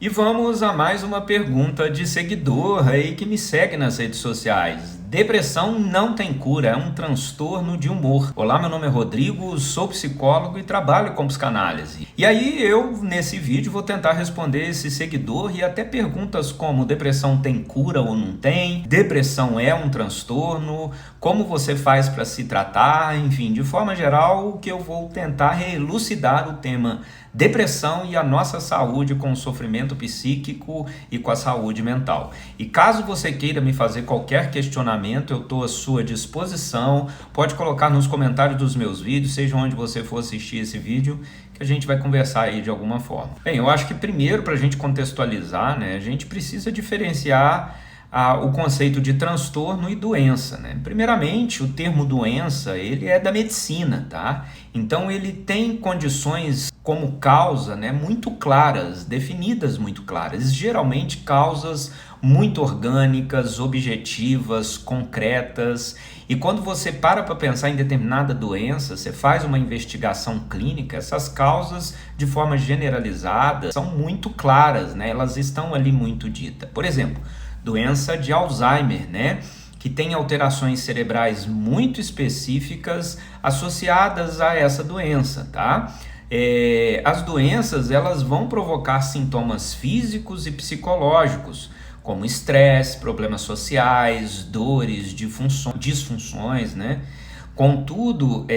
E vamos a mais uma pergunta de seguidor aí que me segue nas redes sociais. Depressão não tem cura, é um transtorno de humor. Olá, meu nome é Rodrigo, sou psicólogo e trabalho com psicanálise. E aí eu, nesse vídeo, vou tentar responder esse seguidor e até perguntas como depressão tem cura ou não tem, depressão é um transtorno, como você faz para se tratar, enfim, de forma geral, o que eu vou tentar é elucidar o tema depressão e a nossa saúde com o sofrimento psíquico e com a saúde mental. E caso você queira me fazer qualquer questionamento, eu estou à sua disposição. Pode colocar nos comentários dos meus vídeos, seja onde você for assistir esse vídeo, que a gente vai conversar aí de alguma forma. Bem, eu acho que primeiro, para a gente contextualizar, né, a gente precisa diferenciar o conceito de transtorno e doença, né? Primeiramente, o termo doença, ele é da medicina, tá? Então, ele tem condições como causa, né, muito claras, definidas muito claras, geralmente causas muito orgânicas, objetivas, concretas. E quando você para pensar em determinada doença, você faz uma investigação clínica, essas causas, de forma generalizada, são muito claras, né? Elas estão ali muito ditas. Por exemplo, doença de Alzheimer, né? Que tem alterações cerebrais muito específicas associadas a essa doença, tá? As doenças, elas vão provocar sintomas físicos e psicológicos, como estresse, problemas sociais, dores, disfunções, né? Contudo,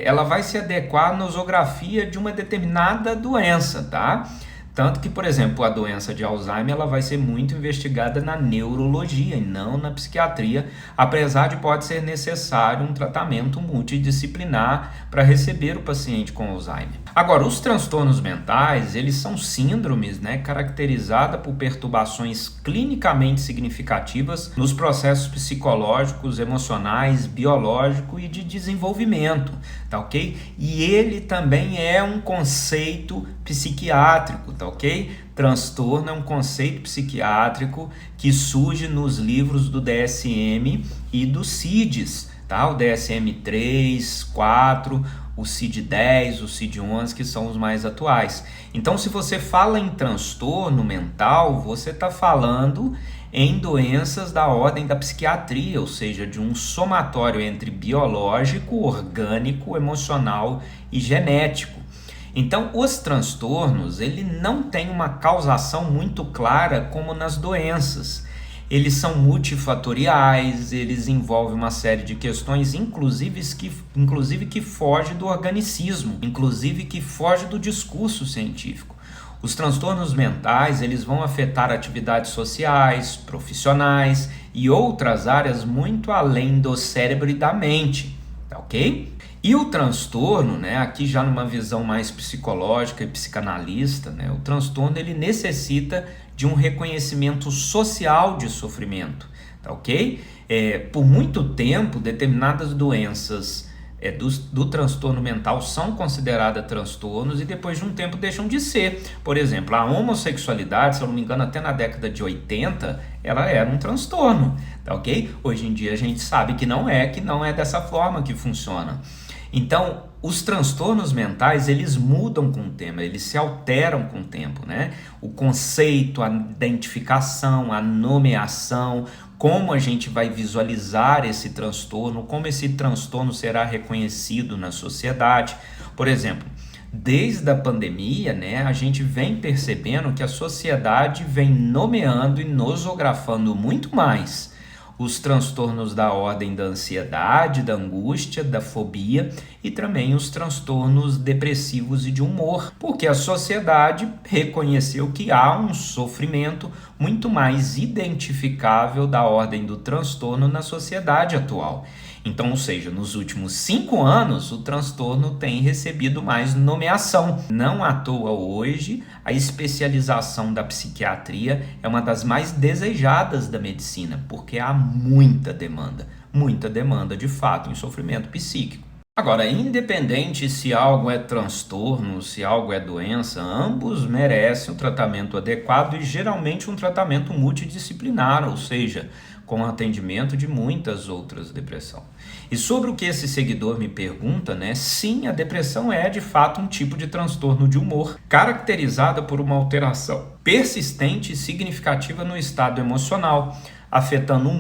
ela vai se adequar à nosografia de uma determinada doença, tá? Tanto que, por exemplo, a doença de Alzheimer ela vai ser muito investigada na neurologia e não na psiquiatria, apesar de pode ser necessário um tratamento multidisciplinar para receber o paciente com Alzheimer. Agora, os transtornos mentais, eles são síndromes, né, caracterizadas por perturbações clinicamente significativas nos processos psicológicos, emocionais, biológicos e de desenvolvimento, tá ok? E ele também é um conceito psiquiátrico, tá ok? Transtorno é um conceito psiquiátrico que surge nos livros do DSM e do CIDs, tá? O DSM-3, 4, o CID-10, o CID-11, que são os mais atuais. Então, se você fala em transtorno mental, você está falando em doenças da ordem da psiquiatria, ou seja, de um somatório entre biológico, orgânico, emocional e genético. Então, os transtornos, ele não tem uma causação muito clara como nas doenças. Eles são multifatoriais, eles envolvem uma série de questões, inclusive que foge do organicismo, inclusive que foge do discurso científico. Os transtornos mentais, eles vão afetar atividades sociais, profissionais e outras áreas muito além do cérebro e da mente, tá ok? E o transtorno, né, aqui já numa visão mais psicológica e psicanalista, né, o transtorno ele necessita de um reconhecimento social de sofrimento, tá ok? Por muito tempo, determinadas doenças do transtorno mental são consideradas transtornos e depois de um tempo deixam de ser. Por exemplo, a homossexualidade, se eu não me engano, até na década de 80, ela era um transtorno, tá ok? Hoje em dia a gente sabe que não é dessa forma que funciona. Então, os transtornos mentais, eles mudam com o tempo, eles se alteram com o tempo, né? O conceito, a identificação, a nomeação, como a gente vai visualizar esse transtorno, como esse transtorno será reconhecido na sociedade. Por exemplo, desde a pandemia, né, a gente vem percebendo que a sociedade vem nomeando e nosografando muito mais os transtornos da ordem da ansiedade, da angústia, da fobia e também os transtornos depressivos e de humor, porque a sociedade reconheceu que há um sofrimento muito mais identificável da ordem do transtorno na sociedade atual. Então, ou seja, nos últimos 5 anos, o transtorno tem recebido mais nomeação. Não à toa hoje, a especialização da psiquiatria é uma das mais desejadas da medicina, porque há muita demanda de fato em sofrimento psíquico. Agora, independente se algo é transtorno, se algo é doença, ambos merecem um tratamento adequado e geralmente um tratamento multidisciplinar, ou seja, com o atendimento de muitas outras depressões. E sobre o que esse seguidor me pergunta, né? Sim, a depressão é de fato um tipo de transtorno de humor, caracterizada por uma alteração persistente e significativa no estado emocional, afetando o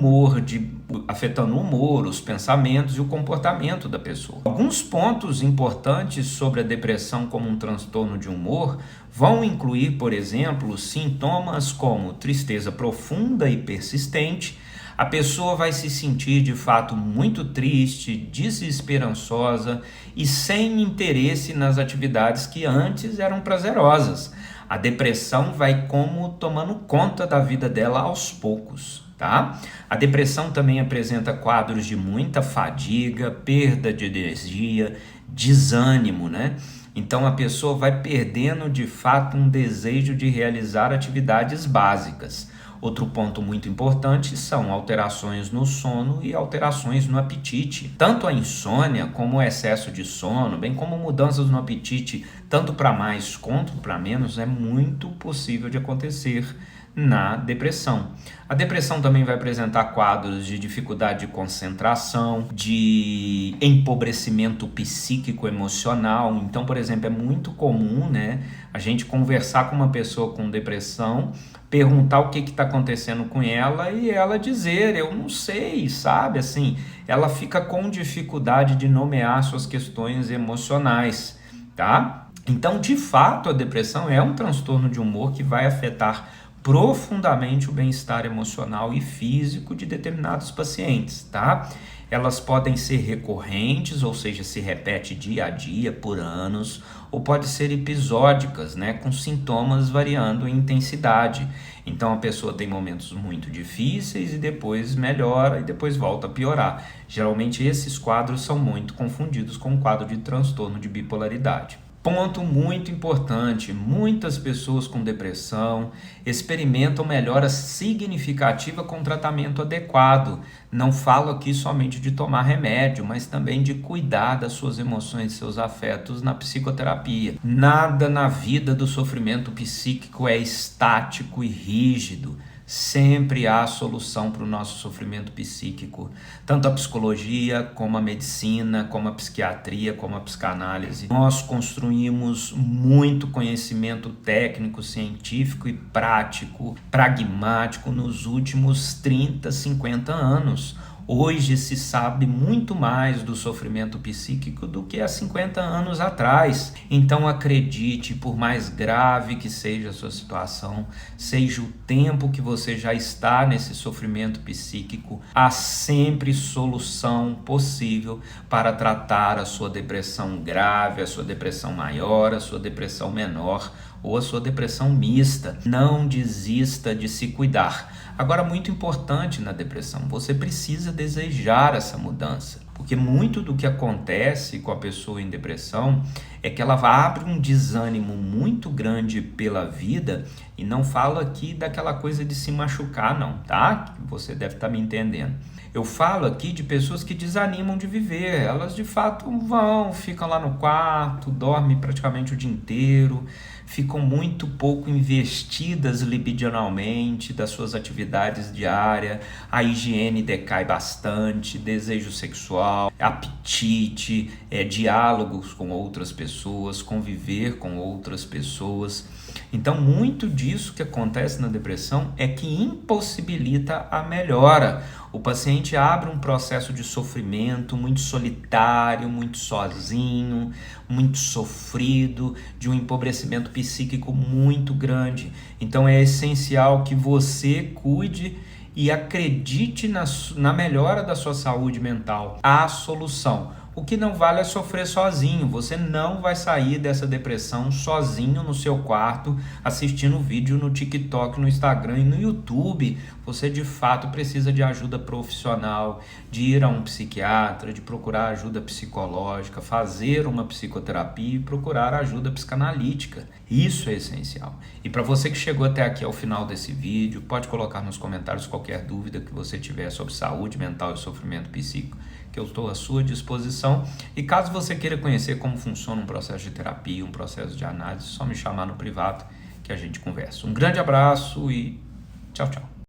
humor, os pensamentos e o comportamento da pessoa. Alguns pontos importantes sobre a depressão como um transtorno de humor vão incluir, por exemplo, sintomas como tristeza profunda e persistente. A pessoa vai se sentir de fato muito triste, desesperançosa e sem interesse nas atividades que antes eram prazerosas. A depressão vai como tomando conta da vida dela aos poucos. Tá? A depressão também apresenta quadros de muita fadiga, perda de energia, desânimo, né? Então a pessoa vai perdendo de fato um desejo de realizar atividades básicas. Outro ponto muito importante são alterações no sono e alterações no apetite. Tanto a insônia como o excesso de sono, bem como mudanças no apetite, tanto para mais quanto para menos, é muito possível de acontecer na depressão. A depressão também vai apresentar quadros de dificuldade de concentração, de empobrecimento psíquico emocional. Então, por exemplo, é muito comum, né, a gente conversar com uma pessoa com depressão, perguntar o que está acontecendo com ela e ela dizer, eu não sei, sabe? Assim, ela fica com dificuldade de nomear suas questões emocionais, tá? Então, de fato, a depressão é um transtorno de humor que vai afetar profundamente o bem-estar emocional e físico de determinados pacientes, tá? Elas podem ser recorrentes, ou seja, se repete dia a dia, por anos, ou pode ser episódicas, né, com sintomas variando em intensidade. Então a pessoa tem momentos muito difíceis e depois melhora e depois volta a piorar. Geralmente esses quadros são muito confundidos com o quadro de transtorno de bipolaridade. Ponto muito importante, muitas pessoas com depressão experimentam melhora significativa com tratamento adequado. Não falo aqui somente de tomar remédio, mas também de cuidar das suas emoções e seus afetos na psicoterapia. Nada na vida do sofrimento psíquico é estático e rígido. Sempre há solução para o nosso sofrimento psíquico, tanto a psicologia, como a medicina, como a psiquiatria, como a psicanálise. Nós construímos muito conhecimento técnico, científico e prático, pragmático nos últimos 30, 50 anos. Hoje se sabe muito mais do sofrimento psíquico do que há 50 anos atrás. Então acredite, por mais grave que seja a sua situação, seja o tempo que você já está nesse sofrimento psíquico, há sempre solução possível para tratar a sua depressão grave, a sua depressão maior, a sua depressão menor ou a sua depressão mista. Não desista de se cuidar. Agora, muito importante na depressão, você precisa desejar essa mudança, porque muito do que acontece com a pessoa em depressão é que ela abre um desânimo muito grande pela vida, e não falo aqui daquela coisa de se machucar não, tá? Você deve estar me entendendo. Eu falo aqui de pessoas que desanimam de viver, elas de fato ficam lá no quarto, dormem praticamente o dia inteiro, ficam muito pouco investidas libidinalmente das suas atividades diárias, a higiene decai bastante, desejo sexual, apetite, diálogos com outras pessoas, conviver com outras pessoas. Então, muito disso que acontece na depressão é que impossibilita a melhora. O paciente abre um processo de sofrimento muito solitário, muito sozinho, muito sofrido, de um empobrecimento psíquico muito grande. Então é essencial que você cuide e acredite na melhora da sua saúde mental. Há solução. O que não vale é sofrer sozinho. Você não vai sair dessa depressão sozinho no seu quarto, assistindo vídeo no TikTok, no Instagram e no YouTube. Você de fato precisa de ajuda profissional, de ir a um psiquiatra, de procurar ajuda psicológica, fazer uma psicoterapia e procurar ajuda psicanalítica. Isso é essencial. E para você que chegou até aqui ao final desse vídeo, pode colocar nos comentários qualquer dúvida que você tiver sobre saúde mental e sofrimento psíquico, que eu estou à sua disposição. E caso você queira conhecer como funciona um processo de terapia, um processo de análise, é só me chamar no privado que a gente conversa. Um grande abraço e tchau, tchau.